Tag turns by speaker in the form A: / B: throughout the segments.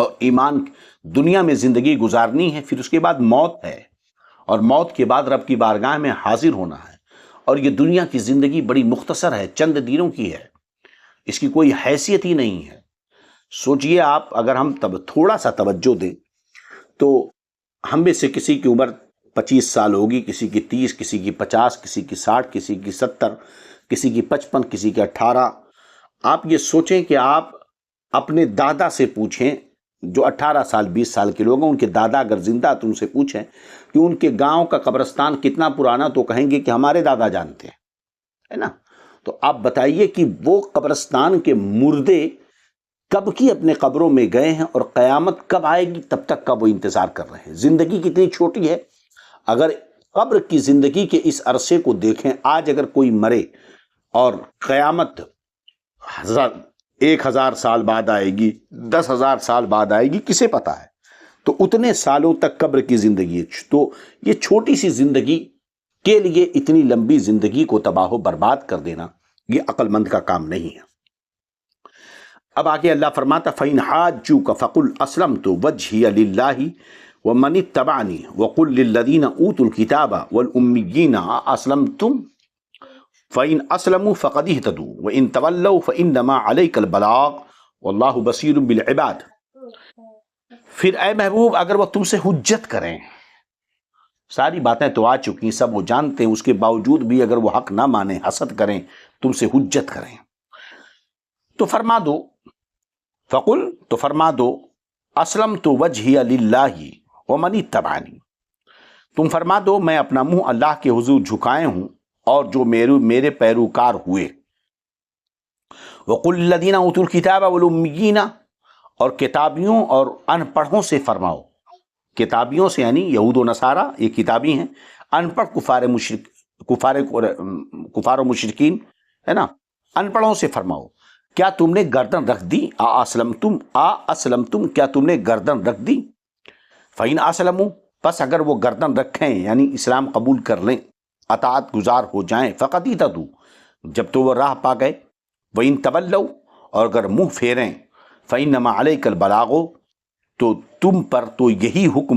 A: اور ایمان دنیا میں زندگی گزارنی ہے، پھر اس کے بعد موت ہے، اور موت کے بعد رب کی بارگاہ میں حاضر ہونا ہے، اور یہ دنیا کی زندگی بڑی مختصر ہے، چند دنوں کی ہے، اس کی کوئی حیثیت ہی نہیں ہے۔ سوچئے آپ، اگر ہم تھوڑا سا توجہ دیں تو ہم میں سے کسی کی عمر 25 سال ہوگی، کسی کی 30، کسی کی 50، کسی کی 60، کسی کی 70، کسی کی 55، کسی کی 18۔ آپ یہ سوچیں کہ آپ اپنے دادا سے پوچھیں، جو 18 سال 20 سال کے لوگ ہیں، ان کے دادا اگر زندہ تو ان سے پوچھیں کہ ان کے گاؤں کا قبرستان کتنا پرانا، تو کہیں گے کہ ہمارے دادا جانتے ہیں، ہے نا؟ تو آپ بتائیے کہ وہ قبرستان کے مردے کب کی اپنے قبروں میں گئے ہیں، اور قیامت کب آئے گی تب تک کا وہ انتظار کر رہے ہیں۔ زندگی کتنی چھوٹی ہے، اگر قبر کی زندگی کے اس عرصے کو دیکھیں، آج اگر کوئی مرے اور قیامت 1000 سال بعد آئے گی، 10,000 سال بعد آئے گی، کسے پتا ہے؟ تو اتنے سالوں تک قبر کی زندگی ہے، تو یہ چھوٹی سی زندگی کے لیے اتنی لمبی زندگی کو تباہ و برباد کر دینا، یہ عقل مند کا کام نہیں ہے۔ اب آگے اللہ فرماتا فَإِنْ حَاجُّوكَ فَقُلْ أَسْلَمْتُ وَجْهِيَ لِلَّهِ وَمَنِ اتَّبَعَنِي وَقُلْ لِلَّذِينَ أُوتُوا الْكِتَابَ وَالْأُمِّيِّينَ أَسْلَمْتُمْ فَإِنْ أَسْلَمُوا فَقَدِ اهْتَدُوا وَإِنْ تَوَلَّوْا فَإِنَّمَا عَلَيْكَ الْبَلَاغُ وَاللَّهُ بَصِيرٌ بِالْعِبَادِ۔ پھر اے محبوب، اگر وہ تم سے حجت کریں، ساری باتیں تو آ چکی، سب وہ جانتے ہیں، اس کے باوجود بھی اگر وہ حق نہ مانیں، حسد کریں، تم سے حجت کریں، تو فرما دو، فقل تو فرما دو، اسلمت وجہی للہ ومن اتبعنی، تم فرما دو میں اپنا منہ اللہ کے حضور جھکائے ہوں اور جو میرے پیروکار ہوئے۔ وقل للذین اوتوا الکتاب والامیین، اور کتابیوں اور ان پڑھوں سے فرماؤ، کتابیوں سے یعنی یہود و نصارہ، یہ کتابی ہیں، ان پڑھ کفار و مشرکین، ہے نا، ان پڑھوں سے فرماؤ، کیا تم نے گردن رکھ دی؟ اسلمتم، کیا تم نے گردن رکھ دی؟ فَإِنْ أَسْلَمُوا، پس اگر وہ گردن رکھیں یعنی اسلام قبول کر لیں، اطاعت گزار ہو جائیں، فَقَدْ اهْتَدُوا، جب تو وہ راہ پا گئے، وَإِنْ تَوَلَّوْا، اور اگر منہ پھیریں، فَإِنَّمَا عَلَيْكَ الْبَلَاغُ، تو تم پر تو یہی حکم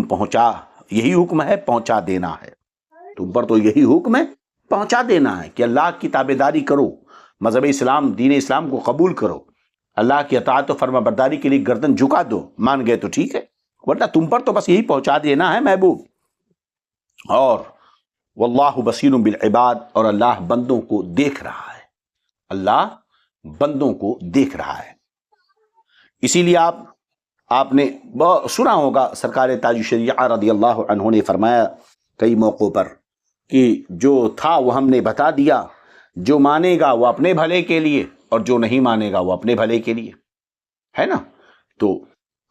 A: ہے، پہنچا دینا ہے، تم پر تو یہی حکم ہے، پہنچا دینا ہے، کہ اللہ کی تابعداری کرو، مذہب اسلام، دین اسلام کو قبول کرو، اللہ کی اطاعت و فرما برداری کے لیے گردن جھکا دو، مان گئے تو ٹھیک ہے، ورنہ تم پر تو بس یہی پہنچا دینا ہے محبوب۔ اور واللہ بصیر بالعباد، اور اللہ بندوں کو دیکھ رہا ہے، اللہ بندوں کو دیکھ رہا ہے۔ اسی لیے آپ نے سنا ہوگا، سرکار تاج الشریعہ رضی اللہ عنہ نے فرمایا کئی موقعوں پر کہ جو تھا وہ ہم نے بتا دیا، جو مانے گا وہ اپنے بھلے کے لیے، اور جو نہیں مانے گا وہ اپنے بھلے کے لیے، ہے نا، تو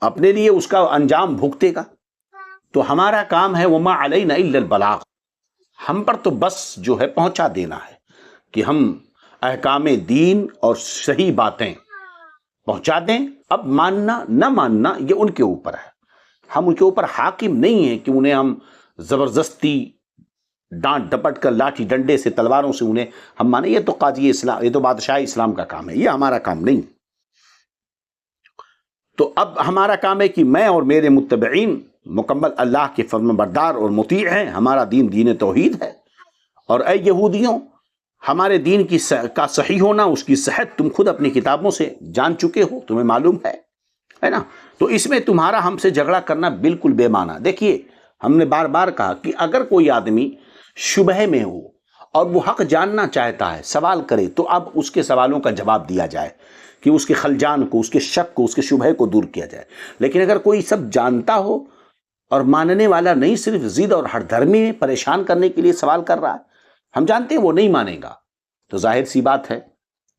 A: اپنے لیے اس کا انجام بھگتے گا۔ تو ہمارا کام ہے وما علینا الا البلاغ، ہم پر تو بس جو ہے پہنچا دینا ہے، کہ ہم احکام دین اور صحیح باتیں پہنچا دیں۔ اب ماننا نہ ماننا یہ ان کے اوپر ہے، ہم ان کے اوپر حاکم نہیں ہیں کہ انہیں ہم زبردستی ڈانٹ ڈپٹ کر لاٹھی ڈنڈے سے تلواروں سے انہیں ہم مانے، یہ تو قاضی اسلام، یہ تو بادشاہ اسلام کا کام ہے، یہ ہمارا کام نہیں۔ تو اب ہمارا کام ہے کہ میں اور میرے متبعین مکمل اللہ کے فرمان بردار اور مطیع ہیں، ہمارا دین دین توحید ہے۔ اور اے یہودیوں، ہمارے دین کا صحیح ہونا، اس کی صحت تم خود اپنی کتابوں سے جان چکے ہو، تمہیں معلوم ہے نا، تو اس میں تمہارا ہم سے جھگڑا کرنا بالکل بے معنی۔ دیکھیے، ہم نے بار بار کہا کہ اگر کوئی آدمی شبہ میں ہو اور وہ حق جاننا چاہتا ہے، سوال کرے، تو اب اس کے سوالوں کا جواب دیا جائے، کہ اس کے خلجان کو، اس کے شک کو، اس کے شبہ کو دور کیا جائے۔ لیکن اگر کوئی سب جانتا ہو اور ماننے والا نہیں، صرف ضد اور ہر دھرمی میں پریشان کرنے کے لیے سوال کر رہا ہے، ہم جانتے ہیں وہ نہیں مانے گا، تو ظاہر سی بات ہے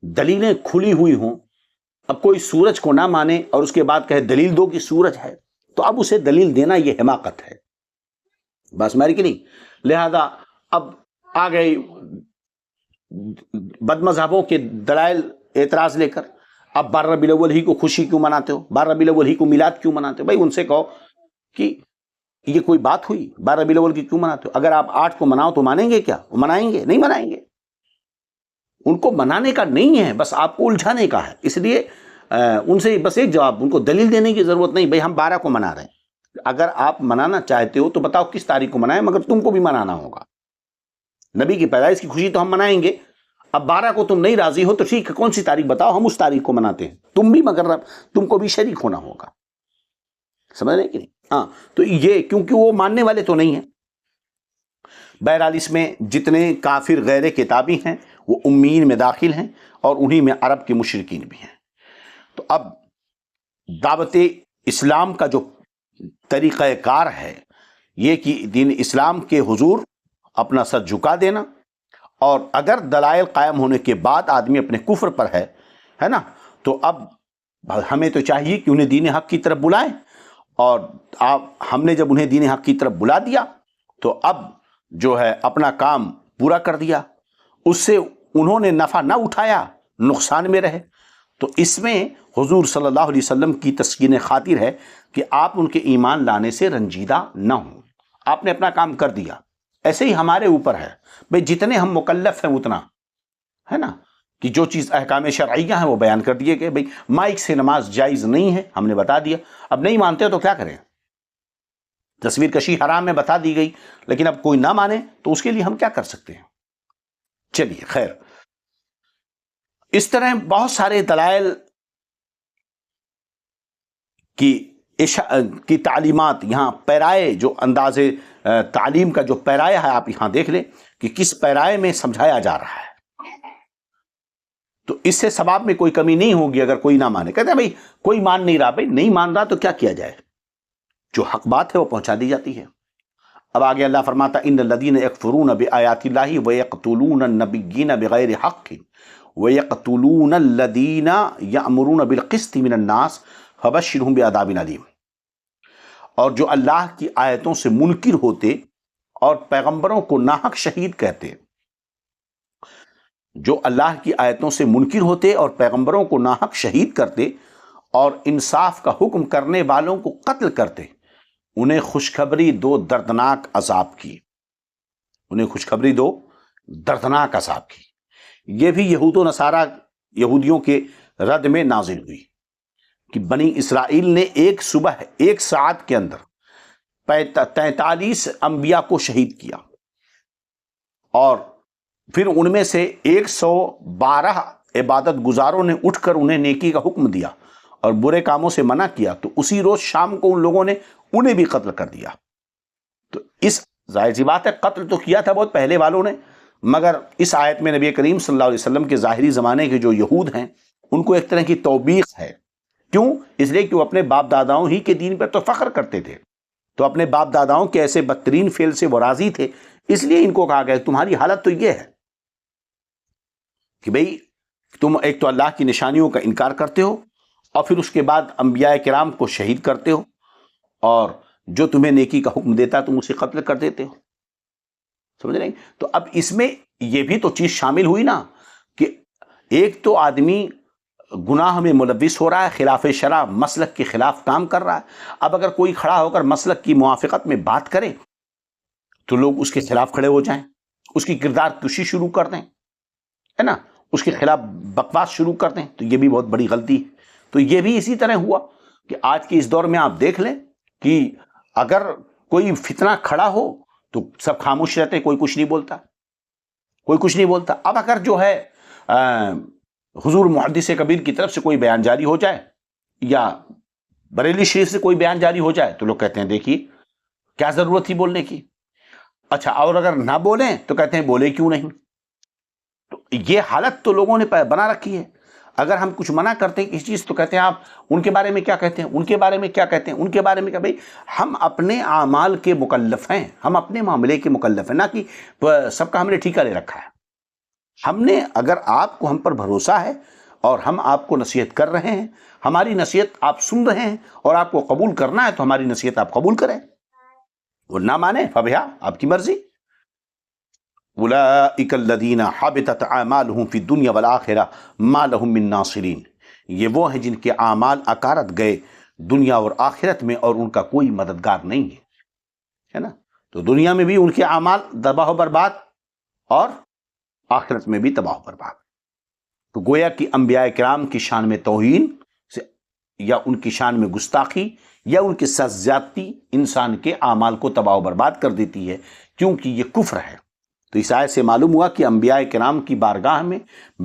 A: دلیلیں کھلی ہوئی ہوں، اب کوئی سورج کو نہ مانے اور اس کے بعد کہے دلیل دو کہ سورج ہے، تو اب اسے دلیل دینا یہ حماقت ہے، بس ماری کہ نہیں۔ لہذا اب آ گئے بد مذہبوں کے دلائل اعتراض لے کر، اب 12 ربیع الاول ہی کو خوشی کیوں مناتے ہو، 12 ربیع الاول ہی کو میلاد کیوں مناتے ہو؟ بھائی ان سے کہو کہ یہ کوئی بات ہوئی، 12 ربیع الاول کی کیوں مناتے ہو؟ اگر آپ 8 کو مناؤ تو مانیں گے کیا؟ وہ منائیں گے؟ نہیں منائیں گے، ان کو منانے کا نہیں ہے، بس آپ کو الجھانے کا ہے۔ اس لیے ان سے بس ایک جواب، ان کو دلیل دینے کی ضرورت نہیں، بھئی ہم 12 کو منا رہے ہیں، اگر آپ منانا چاہتے ہو تو بتاؤ کس تاریخ کو منائیں، مگر تم کو بھی منانا ہوگا۔ نبی کی پیدائش کی خوشی تو ہم منائیں گے، اب 12 کو تم نہیں راضی ہو تو ٹھیک ہے، کون سی تاریخ بتاؤ، ہم اس تاریخ کو مناتے ہیں، تم بھی مگر تم کو بھی شریک ہونا ہوگا، سمجھ رہے کہ نہیں؟ ہاں، تو یہ کیونکہ وہ ماننے والے تو نہیں ہیں۔ بہرحال اس میں جتنے کافر غیر کتابی ہیں وہ امیین میں داخل ہیں، اور انہی میں عرب کے مشرکین بھی ہیں۔ تو اب دعوت اسلام کا جو طریقہ کار ہے یہ کہ دین اسلام کے حضور اپنا سر جھکا دینا، اور اگر دلائل قائم ہونے کے بعد آدمی اپنے کفر پر ہے نا، تو اب ہمیں تو چاہیے کہ انہیں دین حق کی طرف بلائیں، اور ہم نے جب انہیں دین حق کی طرف بلا دیا تو اب جو ہے اپنا کام پورا کر دیا، اس سے انہوں نے نفع نہ اٹھایا، نقصان میں رہے۔ تو اس میں حضور صلی اللہ علیہ وسلم کی تسکین خاطر ہے کہ آپ ان کے ایمان لانے سے رنجیدہ نہ ہوں، آپ نے اپنا کام کر دیا۔ ایسے ہی ہمارے اوپر ہے بھئی، جتنے ہم مکلف ہیں اتنا ہے نا، کہ جو چیز احکام شرعیہ ہیں وہ بیان کر دیے کہ بھئی مائک سے نماز جائز نہیں ہے، ہم نے بتا دیا، اب نہیں مانتے تو کیا کریں؟ تصویر کشی حرام میں بتا دی گئی، لیکن اب کوئی نہ مانے تو اس کے لیے ہم کیا کر سکتے ہیں؟ چلیے خیر، اس طرح بہت سارے دلائل کی تعلیمات یہاں پیرائے، جو انداز تعلیم کا جو پیرایہ ہے آپ یہاں دیکھ لیں کہ کس پیرائے میں سمجھایا جا رہا ہے، تو اس سے ثواب میں کوئی کمی نہیں ہوگی اگر کوئی نہ مانے۔ کہتے ہیں بھئی کوئی مان نہیں رہا، بھئی نہیں مان رہا تو کیا کیا جائے، جو حق بات ہے وہ پہنچا دی جاتی ہے۔ اب آگے اللہ فرماتا ان الذین یکفرون بآیات اللہ ویقتلون النبیین بغیر حق ویقتلون الذین یأمرون بالقسط من الناس فبشرہم بعذاب علیم، اور جو اللہ کی آیتوں سے منکر ہوتے اور پیغمبروں کو ناحق شہید کہتے، جو اللہ کی آیتوں سے منکر ہوتے اور پیغمبروں کو ناحق شہید کرتے اور انصاف کا حکم کرنے والوں کو قتل کرتے، انہیں خوشخبری دو دردناک عذاب کی، انہیں خوشخبری دو دردناک عذاب کی۔ یہ بھی یہود و نصارہ یہودیوں کے رد میں نازل ہوئی کہ بنی اسرائیل نے ایک صبح 1 ساعت کے اندر 43 انبیاء کو شہید کیا، اور پھر ان میں سے 112 عبادت گزاروں نے اٹھ کر انہیں نیکی کا حکم دیا اور برے کاموں سے منع کیا، تو اسی روز شام کو ان لوگوں نے انہیں بھی قتل کر دیا۔ تو اس ظاہر سی بات ہے قتل تو کیا تھا بہت پہلے والوں نے، مگر اس آیت میں نبی کریم صلی اللہ علیہ وسلم کے ظاہری زمانے کے جو یہود ہیں ان کو ایک طرح کی توبیخ ہے۔ کیوں؟ اس لیے کہ وہ اپنے باپ داداؤں ہی کے دین پر تو فخر کرتے تھے، تو اپنے باپ داداؤں کے ایسے بدترین فعل سے وہ راضی تھے، اس لیے ان کو کہا گیا تمہاری حالت تو یہ ہے کہ بھئی تم ایک تو اللہ کی نشانیوں کا انکار کرتے ہو، اور پھر اس کے بعد انبیاء کرام کو شہید کرتے ہو، اور جو تمہیں نیکی کا حکم دیتا تم اسے قتل کر دیتے ہو، سمجھ رہے ہیں؟ تو اب اس میں یہ بھی تو چیز شامل ہوئی نا کہ ایک تو آدمی گناہ میں ملوث ہو رہا ہے، خلاف شرع مسلک کے خلاف کام کر رہا ہے، اب اگر کوئی کھڑا ہو کر مسلک کی موافقت میں بات کرے تو لوگ اس کے خلاف کھڑے ہو جائیں، اس کی کردار کشی شروع کر دیں، ہے نا، اس کے خلاف بکواس شروع کر دیں، تو یہ بھی بہت بڑی غلطی ہے۔ تو یہ بھی اسی طرح ہوا کہ آج کے اس دور میں آپ دیکھ لیں کہ اگر کوئی فتنہ کھڑا ہو تو سب خاموش رہتے ہیں، کوئی کچھ نہیں بولتا، کوئی کچھ نہیں بولتا۔ اب اگر جو ہے حضور محدث کبیر کی طرف سے کوئی بیان جاری ہو جائے یا بریلی شریف سے کوئی بیان جاری ہو جائے تو لوگ کہتے ہیں دیکھیے کیا ضرورت تھی بولنے کی، اچھا، اور اگر نہ بولیں تو کہتے ہیں بولے کیوں نہیں۔ تو یہ حالت تو لوگوں نے بنا رکھی ہے، اگر ہم کچھ منع کرتے ہیں اس چیز تو کہتے ہیں آپ ان کے بارے میں کیا کہتے ہیں، ان کے بارے میں کیا کہتے ہیں، ان کے بارے میں کیا۔ بھائی ہم اپنے اعمال کے مکلف ہیں، ہم اپنے معاملے کے مکلف ہیں، نہ کہ سب کا ہم نے ٹھیکہ لے رکھا ہے۔ ہم نے، اگر آپ کو ہم پر بھروسہ ہے اور ہم آپ کو نصیحت کر رہے ہیں، ہماری نصیحت آپ سن رہے ہیں اور آپ کو قبول کرنا ہے تو ہماری نصیحت آپ قبول کریں، وہ نہ مانے فبہا، آپ کی مرضی۔ اولئک الذین حبطت اعمالہم فی الدنیا والآخرہ ما لہم من ناصرین، یہ وہ ہیں جن کے اعمال اکارت گئے دنیا اور آخرت میں اور ان کا کوئی مددگار نہیں ہے نا۔ تو دنیا میں بھی ان کے اعمال تباہ و برباد اور آخرت میں بھی تباہ و برباد۔ تو گویا کہ انبیاء کرام کی شان میں توہین یا ان کی شان میں گستاخی یا ان کے ساتھ زیادتی انسان کے اعمال کو تباہ و برباد کر دیتی ہے، کیونکہ یہ کفر ہے۔ تو اس آیت سے معلوم ہوا کہ انبیاء کرام کی بارگاہ میں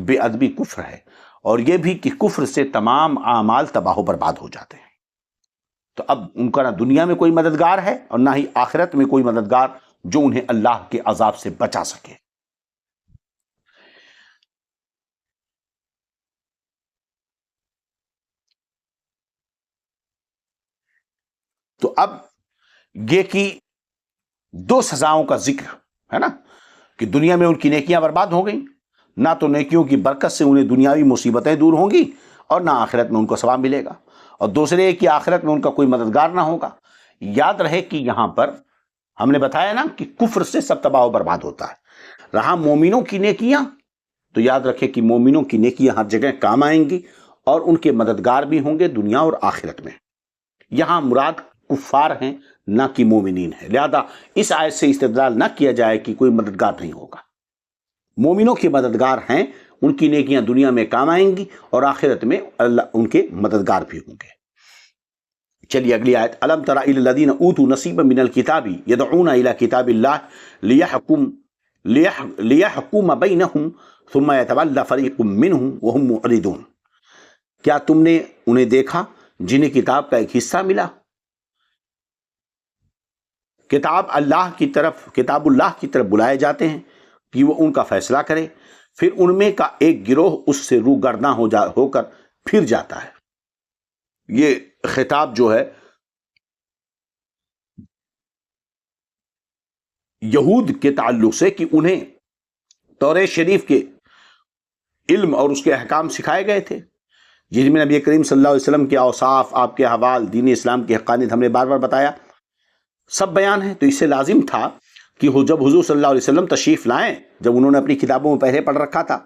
A: بے ادبی کفر ہے، اور یہ بھی کہ کفر سے تمام اعمال تباہ و برباد ہو جاتے ہیں۔ تو اب ان کا نہ دنیا میں کوئی مددگار ہے اور نہ ہی آخرت میں کوئی مددگار جو انہیں اللہ کے عذاب سے بچا سکے۔ تو اب یہ کہ دو سزاؤں کا ذکر ہے نا، کہ دنیا میں ان کی نیکیاں برباد ہو گئیں، نہ تو نیکیوں کی برکت سے انہیں دنیاوی مصیبتیں دور ہوں گی اور نہ آخرت میں ان کو ثواب ملے گا، اور دوسرے کہ آخرت میں ان کا کوئی مددگار نہ ہوگا۔ یاد رہے کہ یہاں پر ہم نے بتایا نا کہ کفر سے سب تباہ و برباد ہوتا ہے۔ رہا مومنوں کی نیکیاں، تو یاد رکھے کہ مومنوں کی نیکیاں ہر جگہ کام آئیں گی اور ان کے مددگار بھی ہوں گے دنیا اور آخرت میں۔ یہاں مراد کفار ہیں نہ کہ مومنین ہیں، لہذا اس آیت سے استدلال نہ کیا جائے کہ کوئی مددگار نہیں ہوگا۔ مومنوں کے مددگار ہیں، ان کی نیکیاں دنیا میں کام آئیں گی اور آخرت میں اللہ ان کے مددگار بھی ہوں گے۔ چلیے اگلی آیت، الم تر الی الذین اوتوا نصیبا من الکتاب یدعون الی کتاب اللہ لیحکم بینہم ثم یتولی فریق منہم وہم معرضون۔ کیا تم نے انہیں دیکھا جنہیں کتاب کا ایک حصہ ملا؟ کتاب اللہ کی طرف بلائے جاتے ہیں کہ وہ ان کا فیصلہ کرے، پھر ان میں کا ایک گروہ اس سے روگرداں ہو کر پھر جاتا ہے۔ یہ خطاب جو ہے یہود کے تعلق سے کہ انہیں توریت شریف کے علم اور اس کے احکام سکھائے گئے تھے، جن میں نبی کریم صلی اللہ علیہ وسلم کے اوصاف، آپ کے احوال، دین اسلام کی حقانیت ہم نے بار بار بتایا، سب بیان ہے۔ تو اس سے لازم تھا کہ جب حضور صلی اللہ علیہ وسلم تشریف لائیں، جب انہوں نے اپنی کتابوں میں پہلے پڑھ رکھا تھا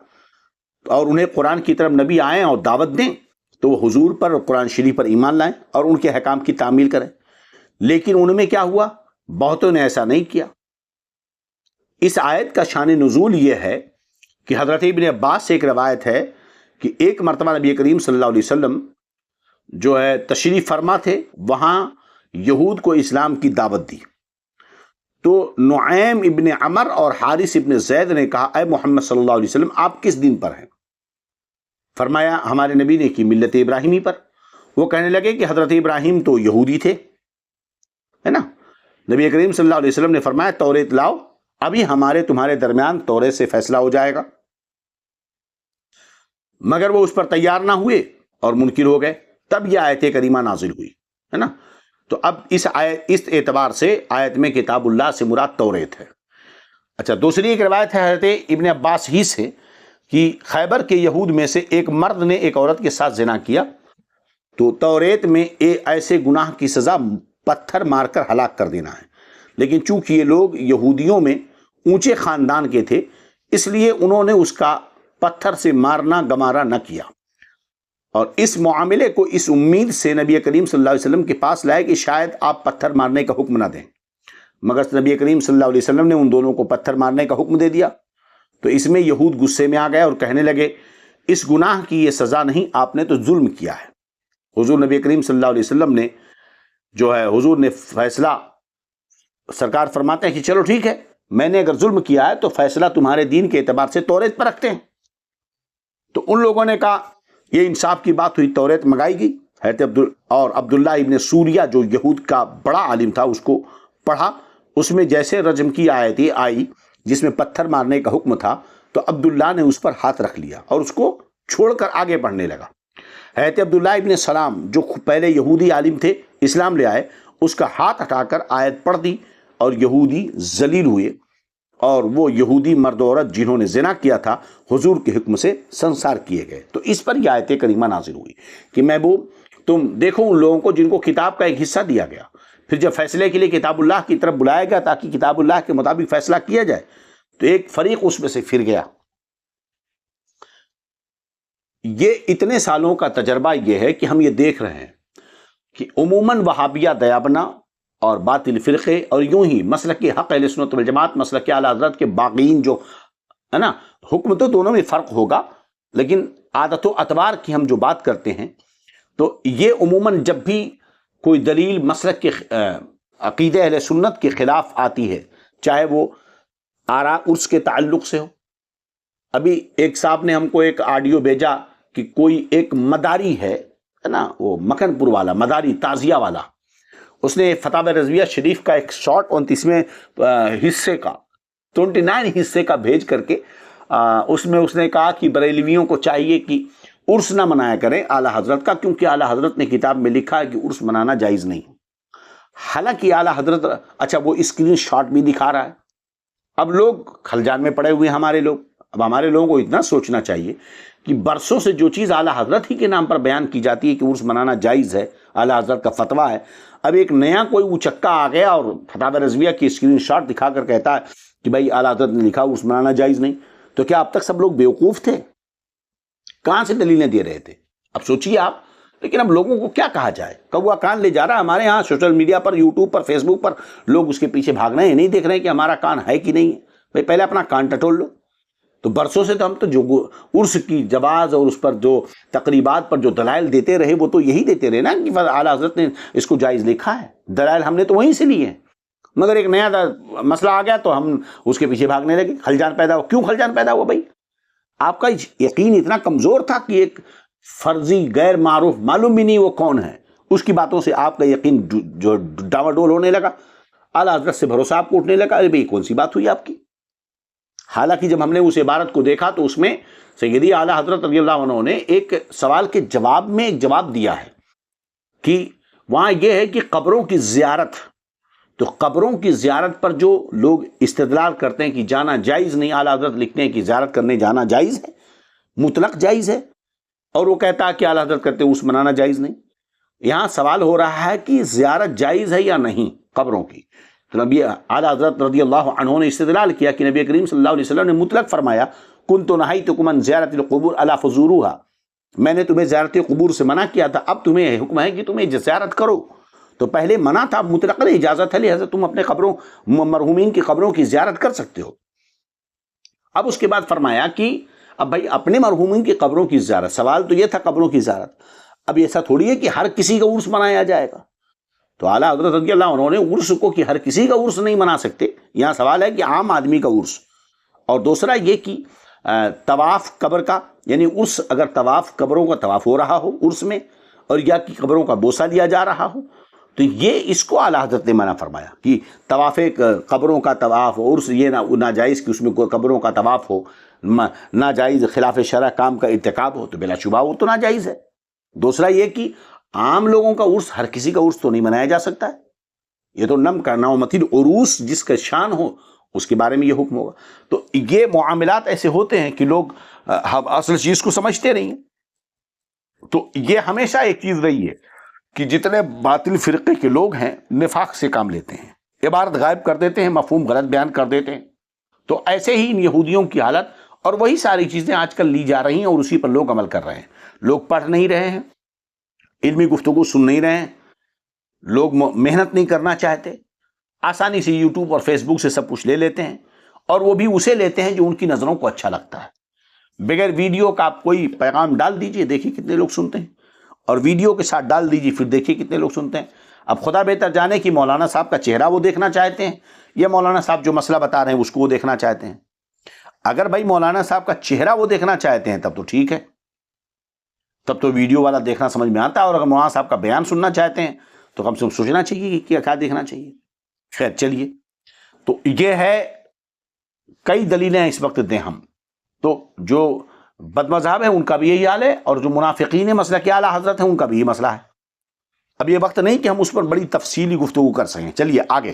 A: اور انہیں قرآن کی طرف نبی آئیں اور دعوت دیں، تو وہ حضور پر اور قرآن شریف پر ایمان لائیں اور ان کے احکام کی تعمیل کریں۔ لیکن ان میں کیا ہوا؟ بہتوں نے ایسا نہیں کیا۔ اس آیت کا شان نزول یہ ہے کہ حضرت ابن عباس سے ایک روایت ہے کہ ایک مرتبہ نبی کریم صلی اللہ علیہ وسلم جو ہے تشریف فرما تھے، وہاں یہود کو اسلام کی دعوت دی، تو نعیم ابن عمر اور حارث ابن زید نے کہا، اے محمد صلی اللہ علیہ وسلم آپ کس دین پر ہیں؟ فرمایا ہمارے نبی نے کی ملت ابراہیمی پر۔ وہ کہنے لگے کہ حضرت ابراہیم تو یہودی تھے، ہے نا۔ نبی کریم صلی اللہ علیہ وسلم نے فرمایا توریت لاؤ، ابھی ہمارے تمہارے درمیان توریت سے فیصلہ ہو جائے گا۔ مگر وہ اس پر تیار نہ ہوئے اور منکر ہو گئے، تب یہ آیت کریمہ نازل ہوئی، ہے نا۔ تو اب اس اعتبار سے آیت میں کتاب اللہ سے مراد توریت ہے۔ اچھا، دوسری ایک روایت ہے حضرت ابن عباس ہی سے کہ خیبر کے یہود میں سے ایک مرد نے ایک عورت کے ساتھ زنا کیا، تو توریت میں ایسے گناہ کی سزا پتھر مار کر ہلاک کر دینا ہے، لیکن چونکہ یہ لوگ یہودیوں میں اونچے خاندان کے تھے، اس لیے انہوں نے اس کا پتھر سے مارنا گمارا نہ کیا، اور اس معاملے کو اس امید سے نبی کریم صلی اللہ علیہ وسلم کے پاس لائے کہ شاید آپ پتھر مارنے کا حکم نہ دیں، مگر نبی کریم صلی اللہ علیہ وسلم نے ان دونوں کو پتھر مارنے کا حکم دے دیا۔ تو اس میں یہود غصے میں آ گئے اور کہنے لگے اس گناہ کی یہ سزا نہیں، آپ نے تو ظلم کیا ہے۔ حضور نبی کریم صلی اللہ علیہ وسلم نے جو ہے حضور نے فیصلہ، سرکار فرماتے ہیں کہ چلو ٹھیک ہے، میں نے اگر ظلم کیا ہے تو فیصلہ تمہارے دین کے اعتبار سے توریت پر رکھتے ہیں۔ تو ان لوگوں نے کہا یہ انصاف کی بات ہوئی، توریت منگائی گئی، اور عبداللہ ابن سوریہ جو یہود کا بڑا عالم تھا اس کو پڑھا، اس میں جیسے رجم کی آیتیں آئی جس میں پتھر مارنے کا حکم تھا، تو عبداللہ نے اس پر ہاتھ رکھ لیا اور اس کو چھوڑ کر آگے بڑھنے لگا۔ حضرت عبداللہ ابن سلام جو پہلے یہودی عالم تھے، اسلام لے آئے، اس کا ہاتھ ہٹا کر آیت پڑھ دی اور یہودی ذلیل ہوئے، اور وہ یہودی مرد و عورت جنہوں نے زنا کیا تھا حضور کے حکم سے سنسار کیے گئے۔ تو اس پر یہ آیت کریمہ نازل ہوئی کہ محبوب تم دیکھو ان لوگوں کو جن کو کتاب کا ایک حصہ دیا گیا، پھر جب فیصلے کے لیے کتاب اللہ کی طرف بلایا گیا تاکہ کتاب اللہ کے مطابق فیصلہ کیا جائے، تو ایک فریق اس میں سے پھر گیا۔ یہ اتنے سالوں کا تجربہ یہ ہے کہ ہم یہ دیکھ رہے ہیں کہ عموماً وہابیہ دیابنا اور باطل فرقے اور یوں ہی مسلک حق اہل سنت والجماعت، مسلک اعلی حضرت کے باغین جو ہے نا، حکم تو دونوں میں فرق ہوگا، لیکن عادت و اطوار کی ہم جو بات کرتے ہیں تو یہ عموماً جب بھی کوئی دلیل مسلک کے عقیدہ اہل سنت کے خلاف آتی ہے، چاہے وہ آراء عرس کے تعلق سے ہو. ابھی ایک صاحب نے ہم کو ایک آڈیو بھیجا کہ کوئی ایک مداری ہے نا، وہ مکن پور والا مداری تعزیہ والا، اس نے فتاوی رضویہ شریف کا ایک شارٹ 29ویں حصے کا 29 حصے کا بھیج کر کے اس میں اس نے کہا کہ بریلویوں کو چاہیے کہ عرس نہ منایا کریں اعلیٰ حضرت کا، کیونکہ اعلیٰ حضرت نے کتاب میں لکھا ہے کہ عرس منانا جائز نہیں. حالانکہ اعلیٰ حضرت اچھا وہ اسکرین شاٹ بھی دکھا رہا ہے. اب لوگ خلجان میں پڑے ہوئے ہیں ہمارے لوگ. اب ہمارے لوگوں کو اتنا سوچنا چاہیے کہ برسوں سے جو چیز اعلیٰ حضرت ہی کے نام پر بیان کی جاتی ہے کہ عرس منانا جائز ہے، اعلیٰ حضرت کا فتویٰ ہے، اب ایک نیا کوئی اچکا آ گیا اور فتاوی رضویہ کی اسکرین شاٹ دکھا کر کہتا ہے کہ بھائی اعلیٰ حضرت نے لکھا عرس منانا جائز نہیں. تو کیا اب تک سب لوگ بیوقوف تھے؟ کہاں سے دلیلیں دے رہے تھے؟ اب سوچیے آپ. لیکن اب لوگوں کو کیا کہا جائے؟ کوا کان لے جا رہا ہے. ہمارے ہاں سوشل میڈیا پر، یوٹیوب پر، فیس بک پر لوگ اس کے پیچھے بھاگ رہے ہیں، نہیں دیکھ رہے ہیں کہ ہمارا کان ہے کہ نہیں ہے. بھائی پہلے اپنا کان ٹٹول لو. تو برسوں سے تو ہم تو جو عرس کی جواز اور اس پر جو تقریبات پر جو دلائل دیتے رہے وہ تو یہی دیتے رہے نا کہ اعلیٰ حضرت نے اس کو جائز لکھا ہے. دلائل ہم نے تو وہیں سے لیے ہیں. مگر ایک نیا مسئلہ آ گیا تو ہم اس کے پیچھے بھاگنے لگے. خلجان پیدا ہوا. کیوں خلجان پیدا ہوا بھائی؟ آپ کا یقین اتنا کمزور تھا کہ ایک فرضی غیر معروف، معلوم بھی نہیں وہ کون ہے، اس کی باتوں سے آپ کا یقین جو ڈاواڈول ہونے لگا. اعلیٰ حضرت سے بھروسہ آپ کو اٹھنے لگا. ارے بھائی کون سی بات ہوئی آپ کی؟ حالانکہ جب ہم نے اس عبارت کو دیکھا تو اس میں سیدی اعلیٰ حضرت رضی اللہ عنہ نے ایک سوال کے جواب میں ایک جواب دیا ہے کہ وہاں یہ ہے کہ قبروں کی زیارت، تو قبروں کی زیارت پر جو لوگ استدلال کرتے ہیں کہ جانا جائز نہیں، اعلیٰ حضرت لکھتے ہیں کہ زیارت کرنے جانا جائز ہے، مطلق جائز ہے، اور وہ کہتا ہے کہ اعلیٰ حضرت کہتے ہیں عرس منانا جائز نہیں. یہاں سوال ہو رہا ہے کہ زیارت جائز ہے یا نہیں قبروں کی. تو نبی اعلیٰ حضرت رضی اللہ عنہ نے استدلال کیا کہ نبی کریم صلی اللہ علیہ وسلم نے مطلق فرمایا کنت نہیتکم عن زیارت القبور الا فزوروها، میں نے تمہیں زیارت قبور سے منع کیا تھا، اب تمہیں حکم ہے کہ تمہیں زیارت کرو. تو پہلے منع تھا، مطلق اجازت ہے، لہذا تم اپنے قبروں مرحومین کی قبروں کی زیارت کر سکتے ہو. اب اس کے بعد فرمایا کہ اب بھائی اپنے مرحومین کی قبروں کی زیارت، سوال تو یہ تھا قبروں کی زیارت. اب ایسا تھوڑی ہے کہ ہر کسی کا عرس منایا جائے گا. تو اعلیٰ حضرت رضی اللہ عنہ نے عرس کو کہ ہر کسی کا عرس نہیں منا سکتے، یہاں سوال ہے کہ عام آدمی کا عرس. اور دوسرا یہ کہ طواف قبر کا، یعنی عرس اگر طواف قبروں کا طواف ہو رہا ہو عرس میں، اور یا کہ قبروں کا بوسہ لیا جا رہا ہو، تو یہ اس کو اعلیٰ حضرت نے منع فرمایا کہ طواف قبروں کا طواف عرس یہ ناجائز کہ اس میں کوئی قبروں کا طواف ہو، ناجائز خلاف شرع کام کا ارتکاب ہو، تو بلا شبہ وہ تو ناجائز ہے. دوسرا یہ کہ عام لوگوں کا عرس، ہر کسی کا عرس تو نہیں منایا جا سکتا ہے. یہ تو نم کا نومتل عروس، جس کا شان ہو اس کے بارے میں یہ حکم ہوگا. تو یہ معاملات ایسے ہوتے ہیں کہ لوگ اصل چیز کو سمجھتے نہیں ہیں. تو یہ ہمیشہ ایک چیز رہی ہے کہ جتنے باطل فرقے کے لوگ ہیں نفاق سے کام لیتے ہیں، عبارت غائب کر دیتے ہیں، مفہوم غلط بیان کر دیتے ہیں. تو ایسے ہی ان یہودیوں کی حالت، اور وہی ساری چیزیں آج کل لی جا رہی ہیں اور اسی پر لوگ عمل کر رہے ہیں. لوگ پڑھ نہیں رہے ہیں، علمی گفتگو سن نہیں رہے ہیں، لوگ محنت نہیں کرنا چاہتے، آسانی سے یوٹیوب اور فیس بک سے سب کچھ لے لیتے ہیں، اور وہ بھی اسے لیتے ہیں جو ان کی نظروں کو اچھا لگتا ہے. بغیر ویڈیو کا آپ کوئی پیغام ڈال دیجئے، دیکھیے کتنے لوگ سنتے ہیں، اور ویڈیو کے ساتھ ڈال دیجئے پھر دیکھیے کتنے لوگ سنتے ہیں. اب خدا بہتر جانے کہ مولانا صاحب کا چہرہ وہ دیکھنا چاہتے ہیں یا مولانا صاحب جو مسئلہ بتا رہے ہیں اس کو وہ دیکھنا چاہتے ہیں. اگر بھائی مولانا صاحب کا چہرہ وہ دیکھنا چاہتے ہیں تب تو ٹھیک ہے، تب تو ویڈیو والا دیکھنا سمجھ میں آتا ہے. اور اگر مولانا صاحب کا بیان سننا چاہتے ہیں تو کم سے کم سوچنا چاہیے کہ کیا دیکھنا چاہیے. خیر چلیے، تو یہ ہے کئی دلیلیں اس وقت دیں ہم. تو جو بد مذہب ہیں ان کا بھی یہی حال ہے، اور جو منافقین مسلک اعلیٰ حضرت ہیں ان کا بھی یہ مسئلہ ہے. اب یہ وقت نہیں کہ ہم اس پر بڑی تفصیلی گفتگو کر سکیں. چلیے آگے.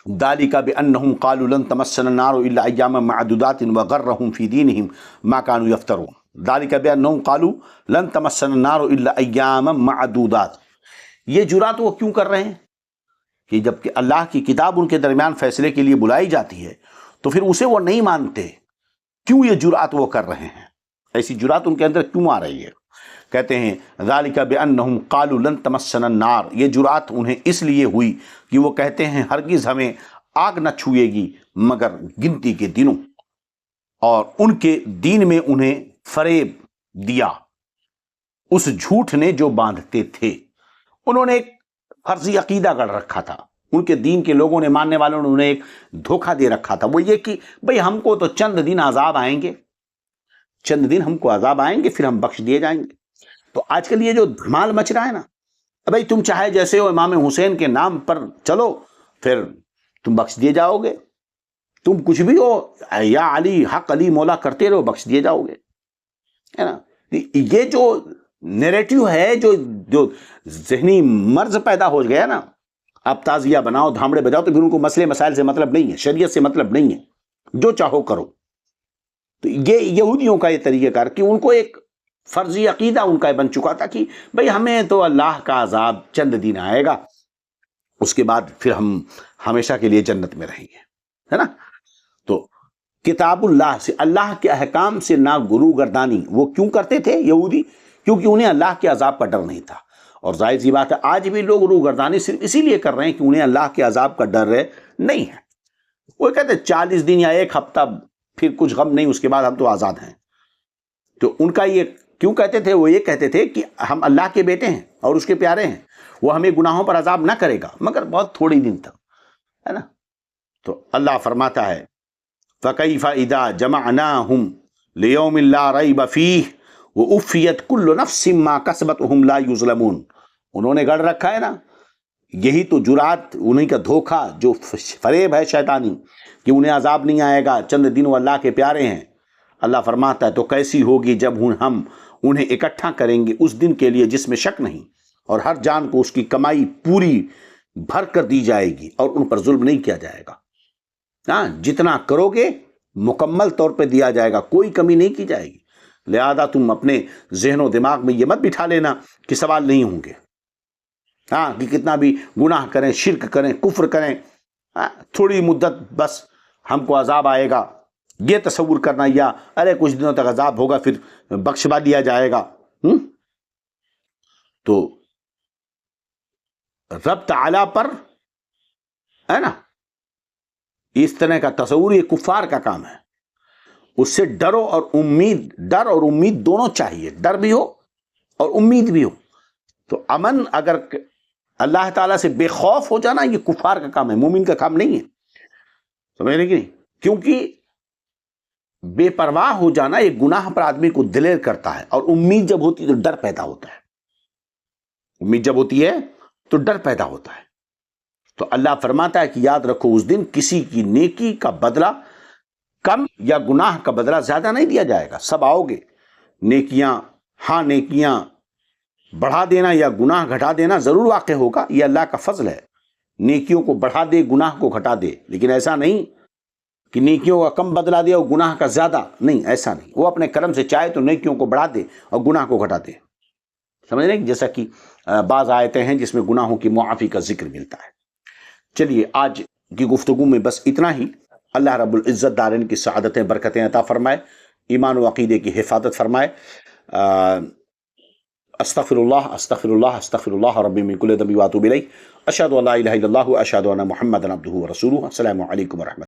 A: ذالک بانہم قالوا لن تمسنا النار الا ایاما معدودات وغرہم فی دینہم ما كانوا یفترون. ذالک بانہم قالوا لن تمسنا النار الا ایاما معدودات. یہ جرات وہ کیوں کر رہے ہیں کہ جب کہ اللہ کی کتاب ان کے درمیان فیصلے کے لیے بلائی جاتی ہے تو پھر اسے وہ نہیں مانتے. کیوں یہ جرات وہ کر رہے ہیں؟ ایسی جرات ان کے اندر کیوں آ رہی ہے؟ کہتے ہیں ذالک بانہم قالوا لن تمسنا النار. یہ جرات انہیں اس لیے ہوئی کہ وہ کہتے ہیں ہرگز ہمیں آگ نہ چھوئے گی مگر گنتی کے دنوں، اور ان کے دین میں انہیں فریب دیا. اس جھوٹ نے جو باندھتے تھے. انہوں نے ایک فرضی عقیدہ گڑھ رکھا تھا، ان کے دین کے لوگوں نے، ماننے والوں نے انہیں ایک دھوکہ دے رکھا تھا. وہ یہ کہ بھئی ہم کو تو چند دن عذاب آئیں گے، چند دن ہم کو عذاب آئیں گے، پھر ہم بخش دیے جائیں گے. تو آج کل یہ جو دھمال مچ رہا ہے نا، بھئی تم چاہے جیسے ہو امام حسین کے نام پر چلو، پھر تم بخش دیے جاؤ گے. تم کچھ بھی ہو، یا علی حق علی مولا کرتے رہو، بخش دیے جاؤ گے، ہے نا. یہ جو نیریٹو ہے، جو ذہنی مرض پیدا ہو گیا نا، آپ تازیہ بناؤ، دھامڑے بجاؤ، تو پھر ان کو مسئلے مسائل سے مطلب نہیں ہے، شریعت سے مطلب نہیں ہے، جو چاہو کرو. تو یہ یہودیوں کا یہ طریقہ کار کہ ان کو ایک فرضی عقیدہ ان کا بن چکا تھا کہ بھئی ہمیں تو اللہ کا عذاب چند دن آئے گا، اس کے بعد پھر ہم ہمیشہ کے لیے جنت میں رہیں گے، ہے نا. تو کتاب اللہ سے، اللہ کے احکام سے نہ گرو گردانی وہ کیوں کرتے تھے یہودی؟ کیونکہ انہیں اللہ کے عذاب کا ڈر نہیں تھا. اور ظاہر سی بات ہے آج بھی لوگ گرو گردانی صرف اسی لیے کر رہے ہیں کہ انہیں اللہ کے عذاب کا ڈر نہیں ہے. وہ کہتے ہیں 40 دن یا ایک ہفتہ، پھر کچھ غم نہیں، اس کے بعد ہم تو آزاد ہیں. تو ان کا یہ کیوں کہتے تھے؟ وہ یہ کہتے تھے کہ ہم اللہ کے بیٹے ہیں اور اس کے پیارے ہیں، وہ ہمیں گناہوں پر عذاب نہ کرے گا مگر بہت تھوڑی دن تک، ہے نا. تو اللہ فرماتا ہے فَكَيْفَ إِذَا جَمَعْنَاهُمْ لِيَوْمٍ لَا رَيْبَ فِيهِ وَأُوفِّيَتْ كُلُّ نَفْسٍ مَا كَسَبَتْ وَهُمْ لَا يُظْلَمُونَ. انہوں نے گڑھ رکھا ہے نا، یہی تو جرات، انہیں کا دھوکہ، جو فریب ہے شیطانی کہ انہیں عذاب نہیں آئے گا، چند دن وہ اللہ کے پیارے ہیں. اللہ فرماتا ہے تو کیسی ہوگی جب ہم انہیں اکٹھا کریں گے اس دن کے لیے جس میں شک نہیں، اور ہر جان کو اس کی کمائی پوری بھر کر دی جائے گی اور ان پر ظلم نہیں کیا جائے گا. ہاں، جتنا کرو گے مکمل طور پہ دیا جائے گا، کوئی کمی نہیں کی جائے گی. لہذا تم اپنے ذہن و دماغ میں یہ مت بٹھا لینا کہ سوال نہیں ہوں گے. ہاں، کہ کتنا بھی گناہ کریں، شرک کریں، کفر کریں، تھوڑی مدت بس ہم کو عذاب آئے گا، یہ تصور کرنا، یا ارے کچھ دنوں تک عذاب ہوگا پھر بخشوا دیا جائے گا. تو رب تعالی پر، ہے نا، اس طرح کا تصور یہ کفار کا کام ہے. اس سے ڈرو اور امید، ڈر اور امید دونوں چاہیے، ڈر بھی ہو اور امید بھی ہو. تو امن، اگر اللہ تعالیٰ سے بے خوف ہو جانا، یہ کفار کا کام ہے، مومن کا کام نہیں ہے. سمجھ رہے کہ نہیں؟ کیونکہ بے پرواہ ہو جانا ایک گناہ پر آدمی کو دلیر کرتا ہے، اور امید جب ہوتی ہے تو ڈر پیدا ہوتا ہے. امید جب ہوتی ہے تو ڈر پیدا ہوتا ہے. تو اللہ فرماتا ہے کہ یاد رکھو اس دن کسی کی نیکی کا بدلہ کم یا گناہ کا بدلہ زیادہ نہیں دیا جائے گا. سب آؤ گے، نیکیاں، ہاں نیکیاں بڑھا دینا یا گناہ گھٹا دینا ضرور واقع ہوگا، یہ اللہ کا فضل ہے. نیکیوں کو بڑھا دے، گناہ کو گھٹا دے، لیکن ایسا نہیں کہ نیکیوں کا کم بدلہ دے اور گناہ کا زیادہ، نہیں، ایسا نہیں. وہ اپنے کرم سے چاہے تو نیکیوں کو بڑھا دے اور گناہ کو گھٹا دے. سمجھ رہے ہیں؟ جیسا کہ بعض آیتیں ہیں جس میں گناہوں کی معافی کا ذکر ملتا ہے. چلیے آج کی گفتگو میں بس اتنا ہی. اللہ رب العزت دارین کی سعادتیں، برکتیں عطا فرمائے، ایمان و عقیدے کی حفاظت فرمائے. استغفر اللہ استغفر اللہ استغفر اللہ ربی من کل ذنب واتوب الیہ. اشہد ان لا الہ الا اللہ واشہد ان محمدا عبدہ ورسولہ. السلام علیکم ورحمۃ اللہ.